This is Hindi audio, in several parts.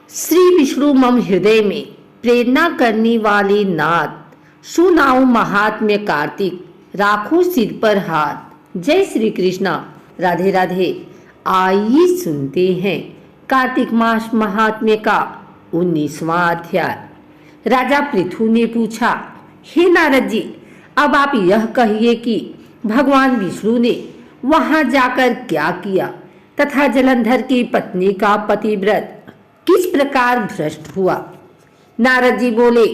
श्री विष्णु मम हृदय में प्रेरणा करने वाले नाथ सुनाओ महात्म्य कार्तिक राखो सिर पर हाथ। जय श्री कृष्णा। राधे राधे। आइए सुनते हैं कार्तिक मास महात्म्य का 19वां अध्याय। राजा पृथु ने पूछा, हे नारद जी, अब आप यह कहिए कि भगवान विष्णु ने वहां जाकर क्या किया तथा जलंधर की पत्नी का पतिव्रत किस प्रकार भ्रष्ट हुआ। नारद जी बोले,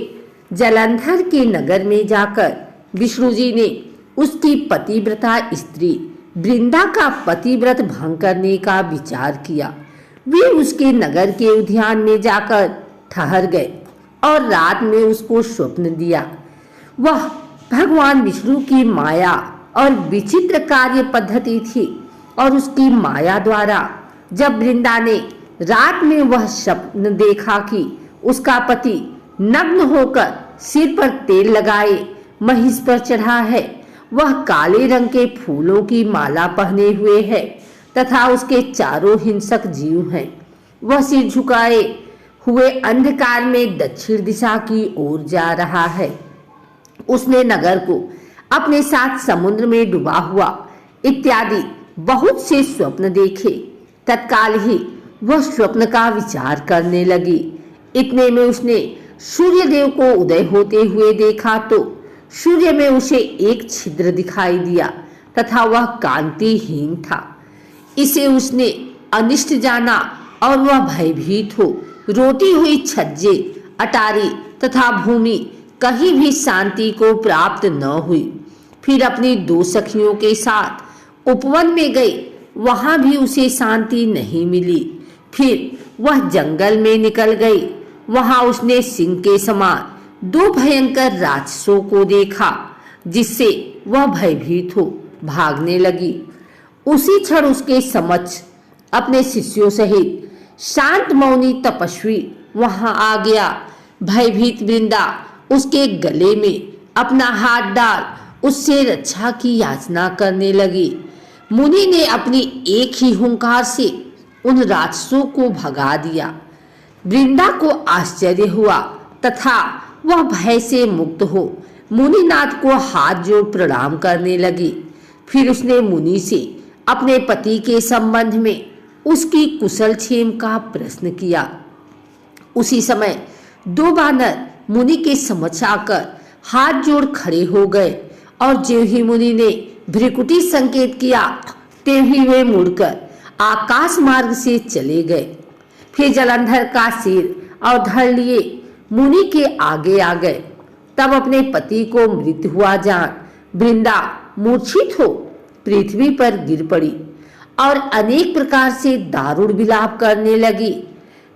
जलंधर के नगर में जाकर विष्णु जी ने उसकी पतिव्रता स्त्री वृंदा का पतिव्रत भंग करने का विचार किया। वे उसके नगर के उद्यान में जाकर ठहर गए और रात में उसको स्वप्न दिया। वह भगवान विष्णु की माया और विचित्र कार्य पद्धति थी और उसकी माया द्वारा जब वृंदा ने रात में वह स्वप्न देखा कि उसका पति नग्न होकर सिर पर तेल लगाए महिष पर चढ़ा है, वह काले रंग के फूलों की माला पहने हुए है तथा उसके चारों हिंसक जीव हैं। वह सिर झुकाए हुए अंधकार में दक्षिण दिशा की ओर जा रहा है। उसने नगर को अपने साथ समुद्र में डूबा हुआ इत्यादि बहुत से स्वप्न देखे। तत्काल ही वह स्वप्न का विचार करने लगी। इतने में उसने सूर्य देव को उदय होते हुए देखा तो सूर्य में उसे एक छिद्र दिखाई दिया तथा वह कांतिहीन था। इसे उसने अनिष्ट जाना और वह भयभीत हो रोती हुई छज्जे, अटारी तथा भूमि कहीं भी शांति को प्राप्त न हुई। फिर अपनी 2 सखियों के साथ उपवन में गई, वहां भी उसे शांति नहीं मिली। फिर वह जंगल में निकल गई। वहां उसने सिंह के समान 2 भयंकर राक्षसों को देखा, जिससे वह भयभीत हो भागने लगी। उसी क्षण उसके समक्ष अपने शिष्यों सहित शांत मौनी तपस्वी वहां आ गया। भयभीत वृंदा उसके गले में अपना हाथ डाल उससे रक्षा की याचना करने लगी। मुनि ने अपनी एक ही हुंकार से उन राक्षसों को भगा दिया। वृंदा को आश्चर्य हुआ तथा वह भय से मुक्त हो मुनिनाथ को हाथ जोड़ प्रणाम करने लगी। फिर उसने मुनि से अपने पति के संबंध में उसकी कुशल क्षेम का प्रश्न किया। उसी समय 2 बानर मुनि के समक्ष आकर हाथ जोड़ खड़े हो गए और ज्यों ही मुनि ने भ्रिकुटी संकेत किया त्यों ही वे मुड़कर आकाश मार्ग से चले गए। फिर जलंधर का सिर और धड़ लिए मुनि के आगे आ गए। तब अपने पति को मृत हुआ जान वृंदा मूर्छित हो पृथ्वी पर गिर पड़ी और अनेक प्रकार से दारुण विलाप करने लगी।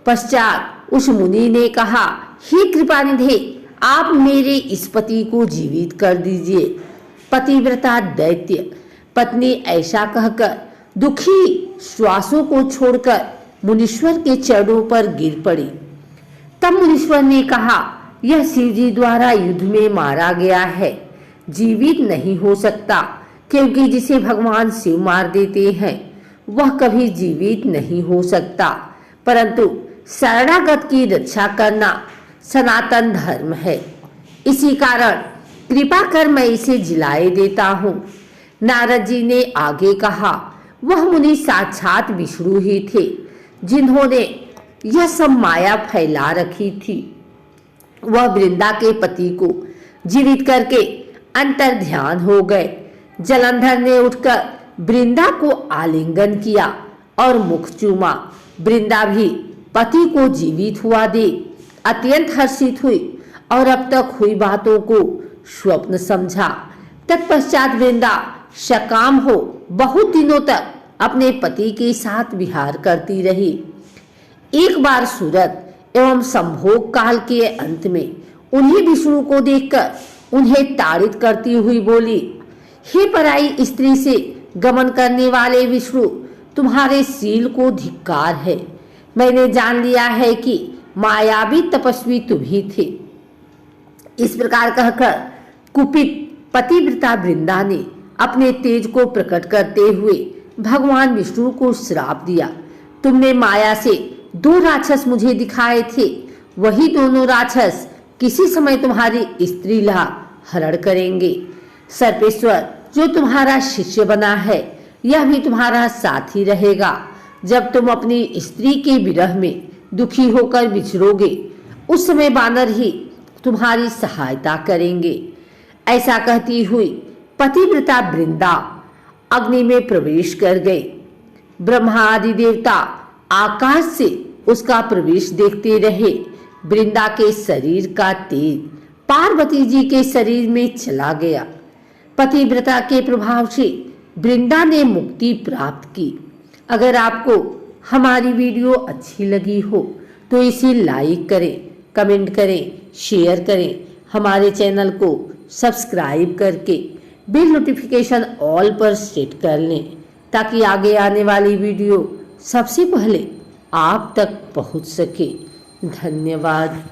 पश्चात उस मुनि ने कहा, हे कृपानिधे, आप मेरे इस पति को जीवित कर दीजिए। पतिव्रता दैत्य पत्नी ऐसा कहकर दुखी श्वासों को छोड़कर मुनीश्वर के चरणों पर गिर पड़ी। तब मुनीश्वर ने कहा, यह शिव जी द्वारा युद्ध में मारा गया है, जीवित नहीं हो सकता, क्योंकि जिसे भगवान शिव मार देते हैं वह कभी जीवित नहीं हो सकता। परंतु शरणागत की रक्षा करना सनातन धर्म है। इसी कारण कृपा कर मैं इसे जिलाए देता हूँ। नारद जी ने आगे कहा, वह मुनि साक्षात विष्णु ही थे, जिन्होंने यह सब माया फैला रखी थी। वह वृंदा के पति को जीवित करके अंतर ध्यान हो गए। जलंधर ने उठकर वृंदा को आलिंगन किया और मुख चूमा। वृंदा भी पति को जीवित हुआ देख अत्यंत हर्षित हुई और अब तक हुई बातों को स्वप्न समझा। तत्पश्चात वृंदा सकाम हो बहुत दिनों तक अपने पति के साथ विहार करती रही। एक बार सूरत एवं संभोग काल के अंत में उन्हीं विष्णु को देखकर उन्हें ताड़ित करती हुई बोली, हे पराई स्त्री से गमन करने वाले विष्णु, तुम्हारे शील को धिक्कार है। मैंने जान लिया है कि मायावी तपस्वी तुम ही थे। इस प्रकार कहकर कुपित पतिव्रता वृंदा ने अपने तेज को प्रकट करते हुए भगवान विष्णु को श्राप दिया, तुमने माया से दो राक्षस मुझे दिखाए थे, वही दोनों राक्षस किसी समय तुम्हारी स्त्री ला हरण करेंगे। सर्पेश्वर जो तुम्हारा शिष्य बना है, यह भी तुम्हारा साथी रहेगा। जब तुम अपनी स्त्री के विरह में दुखी होकर बिछड़ोगे, उस समय बानर ही तुम्हारी सहायता करेंगे। ऐसा कहती हुई पतिव्रता वृंदा अग्नि में प्रवेश कर गई। ब्रह्मा आदि देवता आकाश से उसका प्रवेश देखते रहे। वृंदा के शरीर का तेज पार्वती जी के शरीर में चला गया। पतिव्रता के प्रभाव से वृंदा ने मुक्ति प्राप्त की। अगर आपको हमारी वीडियो अच्छी लगी हो तो इसे लाइक करें, कमेंट करें, शेयर करें। हमारे चैनल को सब्सक्राइब करके बेल नोटिफिकेशन ऑल पर सेट कर लें, ताकि आगे आने वाली वीडियो सबसे पहले आप तक पहुंच सके। धन्यवाद।